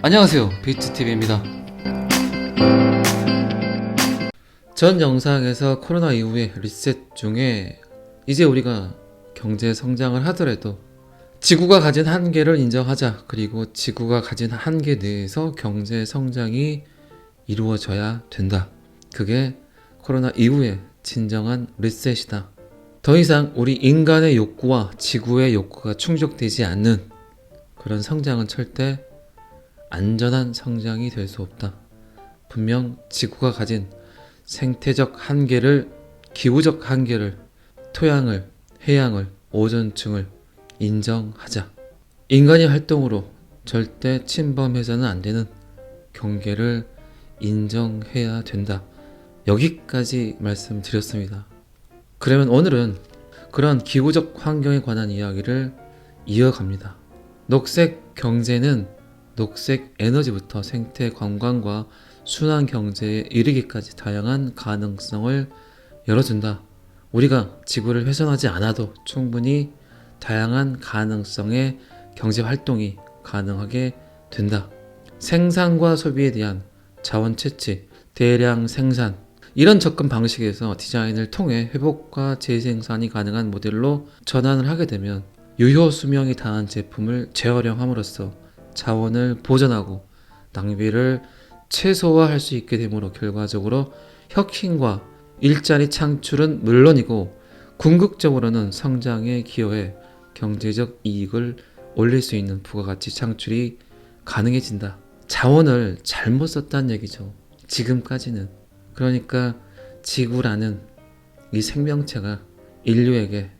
안녕하세요, 비트TV입니다. 전 영상에서 코로나 이후의 리셋 중에 이제 우리가 경제 성장을 하더라도 지구가 가진 한계를 인정하자, 그리고 지구가 가진 한계 내에서 경제 성장이 이루어져야 된다. 그게 코로나 이후의 진정한 리셋이다. 더 이상 우리 인간의 욕구와 지구의 욕구가 충족되지 않는 그런 성장은 절대 안전한 성장이 될 수 없다. 분명 지구가 가진 생태적 한계를, 기후적 한계를, 토양을, 해양을, 오존층을 인정하자. 인간의 활동으로 절대 침범해서는 안 되는 경계를 인정해야 된다. 여기까지 말씀드렸습니다. 그러면 오늘은 그런 기후적 환경에 관한 이야기를 이어갑니다. 녹색 경제는 녹색 에너지부터 생태 관광과 순환 경제에 이르기까지 다양한 가능성을 열어준다. 우리가 지구를 훼손하지 않아도 충분히 다양한 가능성의 경제 활동이 가능하게 된다. 생산과 소비에 대한 자원 채취, 대량 생산, 이런 접근 방식에서 디자인을 통해 회복과 재생산이 가능한 모델로 전환을 하게 되면 유효 수명이 다한 제품을 재활용함으로써 자원을 보전하고 낭비를 최소화할 수 있게 되므로 결과적으로 혁신과 일자리 창출은 물론이고 궁극적으로는 성장에 기여해 경제적 이익을 올릴 수 있는 부가가치 창출이 가능해진다. 자원을 잘못 썼다는 얘기죠. 지금까지는. 그러니까 지구라는 이 생명체가 인류에게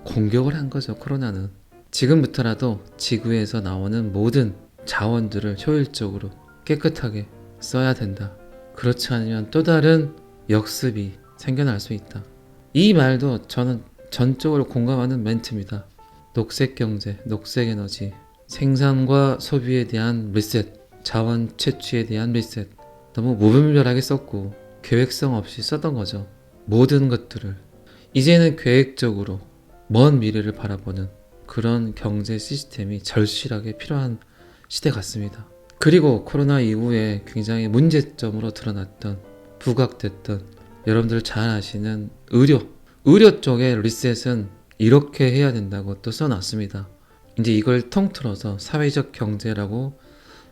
공격을 한 거죠. 코로나는. 지금부터라도 지구에서 나오는 모든 자원들을 효율적으로 깨끗하게 써야 된다. 그렇지 않으면 또 다른 역습이 생겨날 수 있다. 이 말도 저는 전적으로 공감하는 멘트입니다. 녹색 경제, 녹색 에너지, 생산과 소비에 대한 리셋, 자원 채취에 대한 리셋. 너무 무분별하게 썼고 계획성 없이 썼던 거죠. 모든 것들을. 이제는 계획적으로 먼 미래를 바라보는 그런 경제 시스템이 절실하게 필요한 시대 같습니다. 그리고 코로나 이후에 굉장히 문제점으로 드러났던, 부각됐던, 여러분들 잘 아시는 의료 쪽의 리셋은 이렇게 해야 된다고 또 써놨습니다. 이제 이걸 통틀어서 사회적 경제라고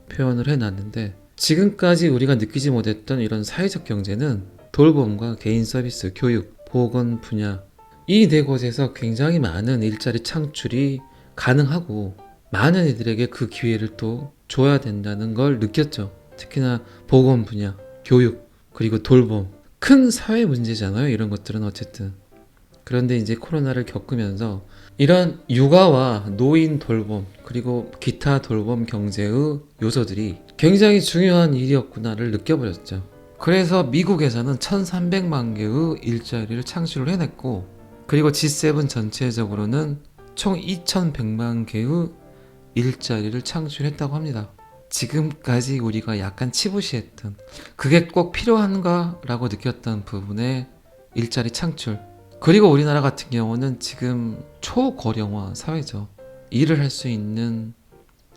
표현을 해놨는데, 지금까지 우리가 느끼지 못했던 이런 사회적 경제는 돌봄과 개인 서비스, 교육, 보건 분야, 이 네 곳에서 굉장히 많은 일자리 창출이 가능하고 많은 이들에게 그 기회를 또 줘야 된다는 걸 느꼈죠. 특히나 보건 분야, 교육, 그리고 돌봄. 큰 사회 문제잖아요. 이런 것들은 어쨌든. 그런데 이제 코로나를 겪으면서 이런 육아와 노인 돌봄, 그리고 기타 돌봄 경제의 요소들이 굉장히 중요한 일이었구나를 느껴버렸죠. 그래서 미국에서는 1300만 개의 일자리를 창출을 해냈고, 그리고 G7 전체적으로는 총 2100만 개의 일자리를 창출했다고 합니다. 지금까지 우리가 약간 치부시했던, 그게 꼭 필요한가 라고 느꼈던 부분의 일자리 창출. 그리고 우리나라 같은 경우는 지금 초고령화 사회죠. 일을 할 수 있는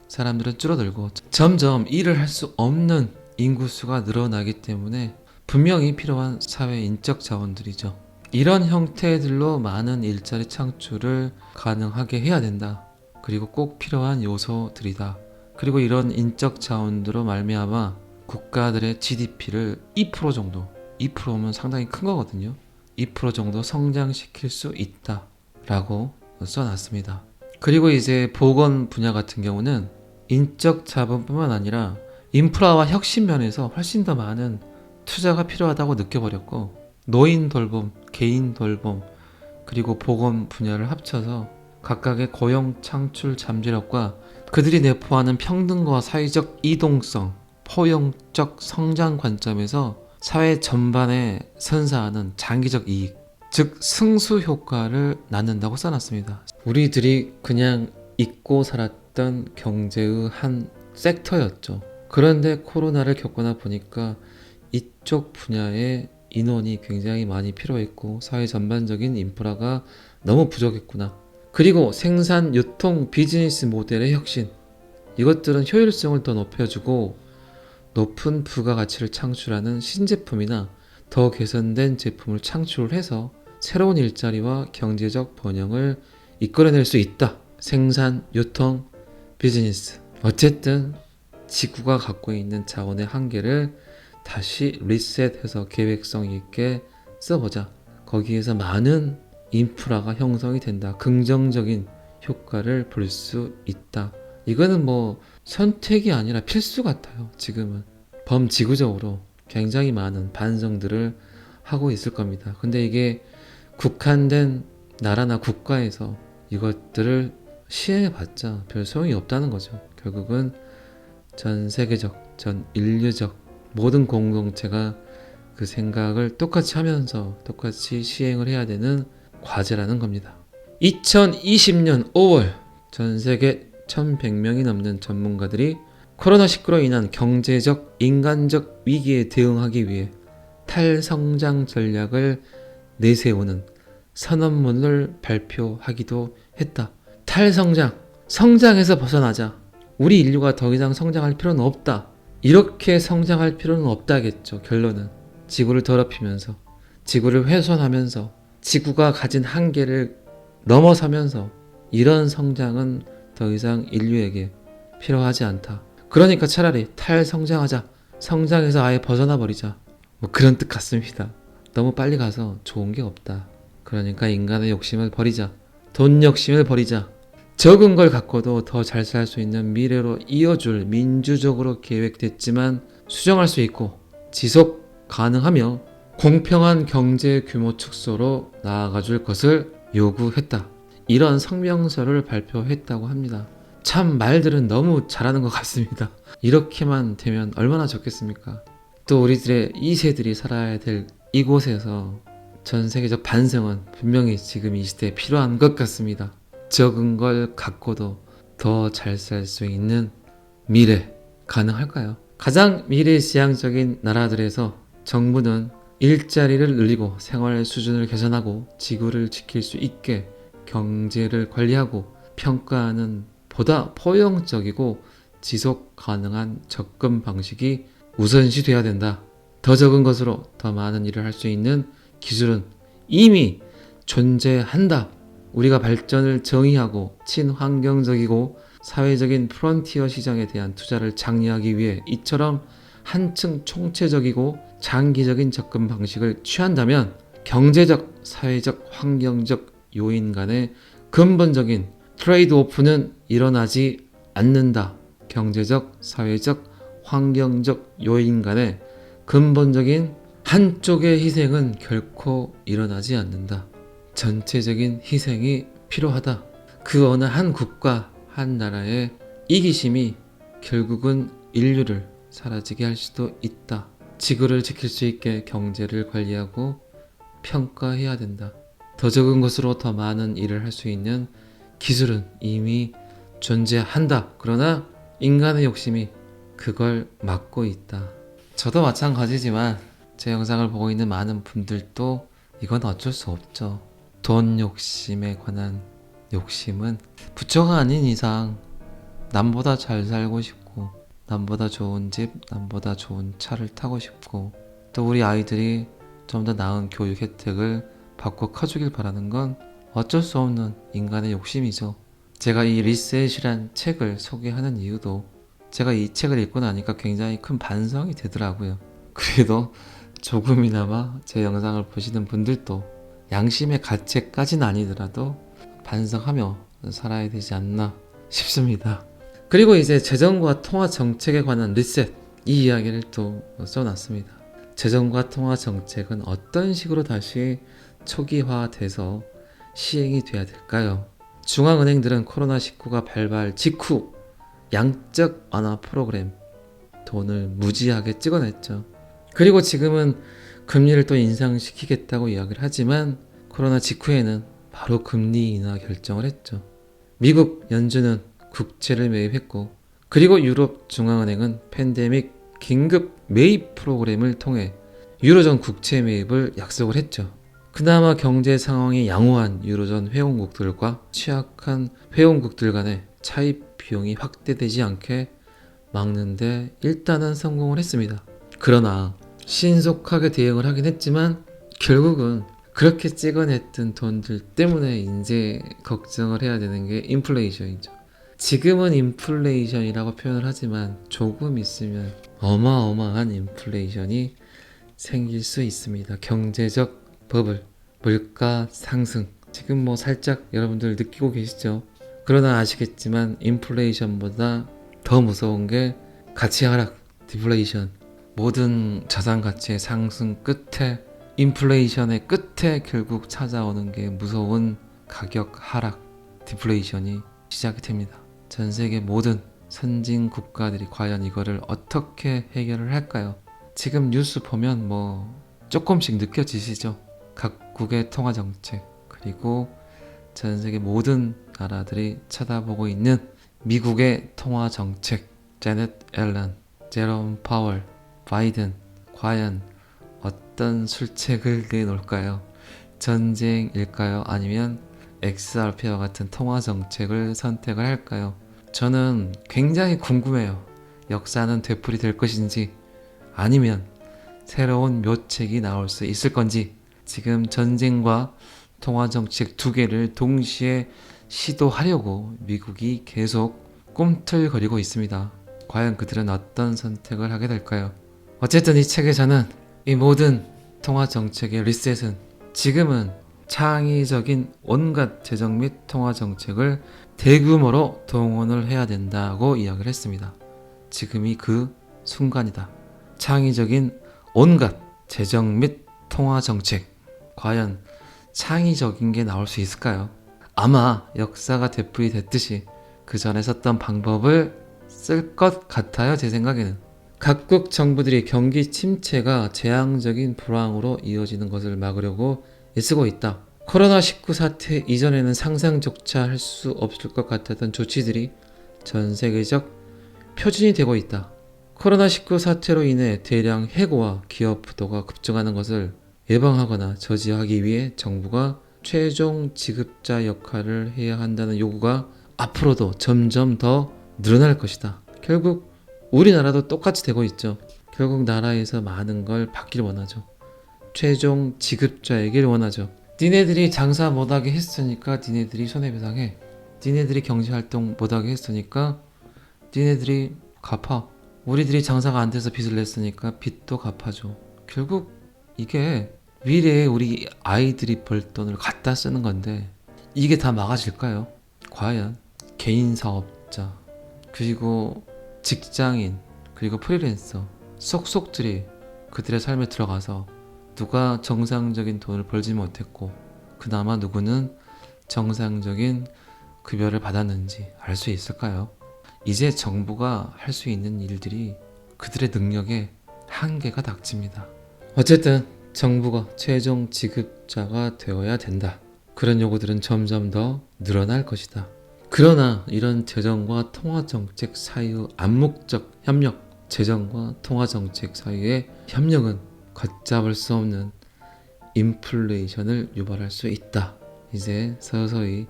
사람들은 줄어들고 점점 일을 할 수 없는 인구수가 늘어나기 때문에 분명히 필요한 사회 인적 자원들이죠. 이런 형태들로 많은 일자리 창출을 가능하게 해야 된다. 그리고 꼭 필요한 요소들이다. 그리고 이런 인적 자원들로 말미암아 국가들의 GDP를 2% 정도, 2%면 상당히 큰 거거든요. 2% 정도 성장시킬 수 있다 라고 써놨습니다. 그리고 이제 보건 분야 같은 경우는 인적 자본뿐만 아니라 인프라와 혁신 면에서 훨씬 더 많은 투자가 필요하다고 느껴버렸고, 노인 돌봄, 개인 돌봄, 그리고 보건 분야를 합쳐서 각각의 고용 창출 잠재력과 그들이 내포하는 평등과 사회적 이동성, 포용적 성장 관점에서 사회 전반에 선사하는 장기적 이익, 즉 승수 효과를 낳는다고 써놨습니다. 우리들이 그냥 잊고 살았던 경제의 한 섹터였죠. 그런데 코로나를 겪거나 보니까 이쪽 분야에 인원이 굉장히 많이 필요했고 사회 전반적인 인프라가 너무 부족했구나. 그리고 생산, 유통, 비즈니스 모델의 혁신, 이것들은 효율성을 더 높여주고 높은 부가가치를 창출하는 신제품이나 더 개선된 제품을 창출해서 새로운 일자리와 경제적 번영을 이끌어낼 수 있다. 생산, 유통, 비즈니스. 어쨌든 지구가 갖고 있는 자원의 한계를 다시 리셋해서 계획성 있게 써보자. 거기에서 많은 인프라가 형성이 된다. 긍정적인 효과를 볼 수 있다. 이거는 뭐 선택이 아니라 필수 같아요. 지금은 범지구적으로 굉장히 많은 반성들을 하고 있을 겁니다. 근데 이게 국한된 나라나 국가에서 이것들을 시행해봤자 별 소용이 없다는 거죠. 결국은 전 세계적, 전 인류적 모든 공동체가 그 생각을 똑같이 하면서 똑같이 시행을 해야 되는 과제라는 겁니다. 2020년 5월 전 세계 1100명이 넘는 전문가들이 코로나19로 인한 경제적, 인간적 위기에 대응하기 위해 탈성장 전략을 내세우는 선언문을 발표하기도 했다. 탈성장, 성장에서 벗어나자. 우리 인류가 더 이상 성장할 필요는 없다. 이렇게 성장할 필요는 없다겠죠. 결론은 지구를 더럽히면서, 지구를 훼손하면서, 지구가 가진 한계를 넘어서면서 이런 성장은 더 이상 인류에게 필요하지 않다. 그러니까 차라리 탈성장하자. 성장에서 아예 벗어나 버리자. 뭐 그런 뜻 같습니다. 너무 빨리 가서 좋은 게 없다. 그러니까 인간의 욕심을 버리자. 돈 욕심을 버리자. 적은 걸 갖고도 더 잘 살 수 있는 미래로 이어줄 민주적으로 계획됐지만 수정할 수 있고 지속 가능하며 공평한 경제 규모 축소로 나아가줄 것을 요구했다. 이런 성명서를 발표했다고 합니다. 참 말들은 너무 잘하는 것 같습니다. 이렇게만 되면 얼마나 좋겠습니까? 또 우리들의 2세들이 살아야 될 이곳에서 전 세계적 반성은 분명히 지금 이 시대에 필요한 것 같습니다. 적은 걸 갖고도 더 잘 살 수 있는 미래 가능할까요? 가장 미래지향적인 나라들에서 정부는 일자리를 늘리고 생활 수준을 개선하고 지구를 지킬 수 있게 경제를 관리하고 평가하는 보다 포용적이고 지속 가능한 접근 방식이 우선시돼야 된다. 더 적은 것으로 더 많은 일을 할 수 있는 기술은 이미 존재한다. 우리가 발전을 정의하고 친환경적이고 사회적인 프론티어 시장에 대한 투자를 장려하기 위해 이처럼 한층 총체적이고 장기적인 접근 방식을 취한다면 경제적, 사회적, 환경적 요인 간의 근본적인 트레이드 오프는 일어나지 않는다. 경제적, 사회적, 환경적 요인 간의 근본적인 한쪽의 희생은 결코 일어나지 않는다. 전체적인 희생이 필요하다. 그 어느 한 국가, 한 나라의 이기심이 결국은 인류를 사라지게 할 수도 있다. 지구를 지킬 수 있게 경제를 관리하고 평가해야 된다. 더 적은 것으로 더 많은 일을 할 수 있는 기술은 이미 존재한다. 그러나 인간의 욕심이 그걸 막고 있다. 저도 마찬가지지만 제 영상을 보고 있는 많은 분들도 이건 어쩔 수 없죠. 돈 욕심에 관한 욕심은 부처가 아닌 이상 남보다 잘 살고 싶고 남보다 좋은 집, 남보다 좋은 차를 타고 싶고 또 우리 아이들이 좀 더 나은 교육 혜택을 받고 커주길 바라는 건 어쩔 수 없는 인간의 욕심이죠. 제가 이 리셋이란 책을 소개하는 이유도 제가 이 책을 읽고 나니까 굉장히 큰 반성이 되더라고요. 그래도 조금이나마 제 영상을 보시는 분들도 양심의 가책까지는 아니더라도 반성하며 살아야 되지 않나 싶습니다. 그리고 이제 재정과 통화 정책에 관한 리셋, 이 이야기를 또 써놨습니다. 재정과 통화 정책은 어떤 식으로 다시 초기화돼서 시행이 돼야 될까요? 중앙은행들은 코로나19가 발발 직후 양적 완화 프로그램 돈을 무지하게 찍어냈죠. 그리고 지금은 금리를 또 인상시키겠다고 이야기를 하지만 코로나 직후에는 바로 금리 인하 결정을 했죠. 미국 연준은 국채를 매입했고 그리고 유럽 중앙은행은 팬데믹 긴급 매입 프로그램을 통해 유로존 국채 매입을 약속을 했죠. 그나마 경제 상황이 양호한 유로존 회원국들과 취약한 회원국들 간의 차입 비용이 확대되지 않게 막는데 일단은 성공을 했습니다. 그러나 신속하게 대응을 하긴 했지만 결국은 그렇게 찍어냈던 돈들 때문에 이제 걱정을 해야 되는 게 인플레이션이죠. 지금은 인플레이션이라고 표현을 하지만 조금 있으면 어마어마한 인플레이션이 생길 수 있습니다. 경제적 버블, 물가 상승. 지금 뭐 살짝 여러분들 느끼고 계시죠? 그러나 아시겠지만 인플레이션보다 더 무서운 게 가치 하락, 디플레이션. 모든 자산 가치의 상승 끝에 인플레이션의 끝에 결국 찾아오는 게 무서운 가격 하락, 디플레이션이 시작이 됩니다. 전 세계 모든 선진 국가들이 과연 이거를 어떻게 해결을 할까요? 지금 뉴스 보면 뭐 조금씩 느껴지시죠? 각국의 통화 정책, 그리고 전 세계 모든 나라들이 쳐다보고 있는 미국의 통화 정책, 제넷 앨런, 제롬 파월, 바이든, 과연 어떤 술책을 내놓을까요? 전쟁일까요? 아니면 XRP와 같은 통화 정책을 선택을 할까요? 저는 굉장히 궁금해요. 역사는 되풀이 될 것인지, 아니면 새로운 묘책이 나올 수 있을 건지. 지금 전쟁과 통화 정책 두 개를 동시에 시도하려고 미국이 계속 꿈틀거리고 있습니다. 과연 그들은 어떤 선택을 하게 될까요? 어쨌든 이 책에서는 이 모든 통화 정책의 리셋은 지금은 창의적인 온갖 재정 및 통화 정책을 대규모로 동원을 해야 된다고 이야기를 했습니다. 지금이 그 순간이다. 창의적인 온갖 재정 및 통화 정책. 과연 창의적인 게 나올 수 있을까요? 아마 역사가 되풀이 됐듯이 그 전에 썼던 방법을 쓸 것 같아요. 제 생각에는. 각국 정부들이 경기 침체가 재앙적인 불황으로 이어지는 것을 막으려고 애쓰고 있다. 코로나19 사태 이전에는 상상조차 할 수 없을 것 같았던 조치들이 전 세계적 표준이 되고 있다. 코로나19 사태로 인해 대량 해고와 기업 부도가 급증하는 것을 예방하거나 저지하기 위해 정부가 최종 지급자 역할을 해야 한다는 요구가 앞으로도 점점 더 늘어날 것이다. 결국 우리나라도 똑같이 되고 있죠. 결국 나라에서 많은 걸 받기를 원하죠. 최종 지급자이길 원하죠. 니네들이 장사 못하게 했으니까 니네들이 손해배상해. 니네들이 경제활동 못하게 했으니까 니네들이 갚아. 우리들이 장사가 안 돼서 빚을 냈으니까 빚도 갚아줘. 결국 이게 미래에 우리 아이들이 벌 돈을 갖다 쓰는 건데 이게 다 막아질까요? 과연 개인 사업자, 그리고 직장인, 그리고 프리랜서 속속들이 그들의 삶에 들어가서 누가 정상적인 돈을 벌지 못했고 그나마 누구는 정상적인 급여를 받았는지 알 수 있을까요? 이제 정부가 할 수 있는 일들이 그들의 능력에 한계가 닥칩니다. 어쨌든 정부가 최종 지급자가 되어야 된다. 그런 요구들은 점점 더 늘어날 것이다. 그러나 이런 재정과 통화정책 사이의 암묵적 협력, 재정과 통화정책 사이의 협력은 걷잡을 수 없는 인플레이션을 유발할 수 있다. 이제 서서히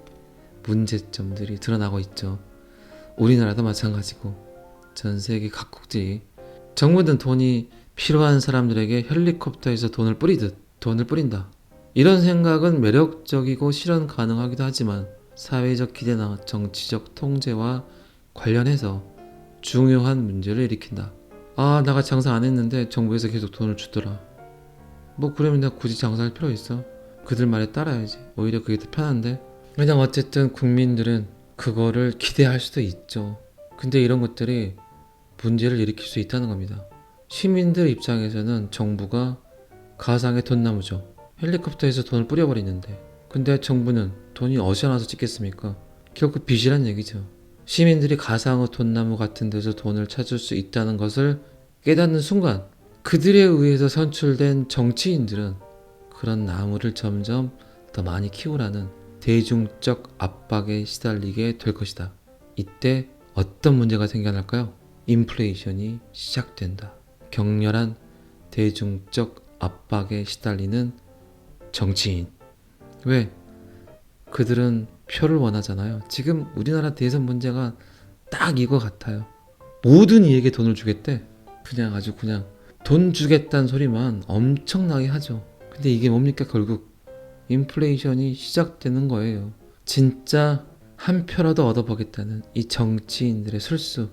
문제점들이 드러나고 있죠. 우리나라도 마찬가지고 전 세계 각국들이 정부든 돈이 필요한 사람들에게 헬리콥터에서 돈을 뿌리듯 돈을 뿌린다. 이런 생각은 매력적이고 실현 가능하기도 하지만 사회적 기대나 정치적 통제와 관련해서 중요한 문제를 일으킨다. 아, 내가 장사 안 했는데 정부에서 계속 돈을 주더라. 뭐 그러면 내가 굳이 장사할 필요 있어? 그들 말에 따라야지. 오히려 그게 더 편한데. 그냥 어쨌든 국민들은 그거를 기대할 수도 있죠. 근데 이런 것들이 문제를 일으킬 수 있다는 겁니다. 시민들 입장에서는 정부가 가상의 돈나무죠. 헬리콥터에서 돈을 뿌려버리는데 근데 정부는 돈이 어디서 나서 찍겠습니까? 결국 빚이란 얘기죠. 시민들이 가상의 돈나무 같은 데서 돈을 찾을 수 있다는 것을 깨닫는 순간 그들에 의해서 선출된 정치인들은 그런 나무를 점점 더 많이 키우라는 대중적 압박에 시달리게 될 것이다. 이때 어떤 문제가 생겨날까요? 인플레이션이 시작된다. 격렬한 대중적 압박에 시달리는 정치인. 왜? 그들은 표를 원하잖아요. 지금 우리나라 대선 문제가 딱 이거 같아요. 모든 이에게 돈을 주겠대. 그냥 아주 그냥 돈 주겠다는 소리만 엄청나게 하죠. 근데 이게 뭡니까? 결국 인플레이션이 시작되는 거예요. 진짜 한 표라도 얻어보겠다는 이 정치인들의 술수,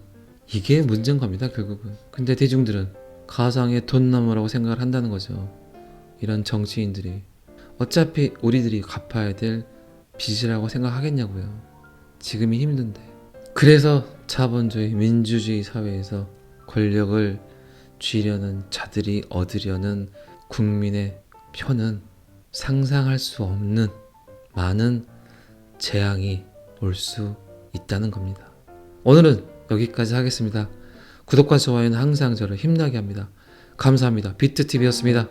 이게 문제인 겁니다, 결국은. 근데 대중들은 가상의 돈나무라고 생각을 한다는 거죠. 이런 정치인들이 어차피 우리들이 갚아야 될 빚이라고 생각하겠냐고요. 지금이 힘든데. 그래서 자본주의, 민주주의 사회에서 권력을 쥐려는 자들이 얻으려는 국민의 표는 상상할 수 없는 많은 재앙이 올 수 있다는 겁니다. 오늘은 여기까지 하겠습니다. 구독과 좋아요는 항상 저를 힘나게 합니다. 감사합니다. 비트TV였습니다.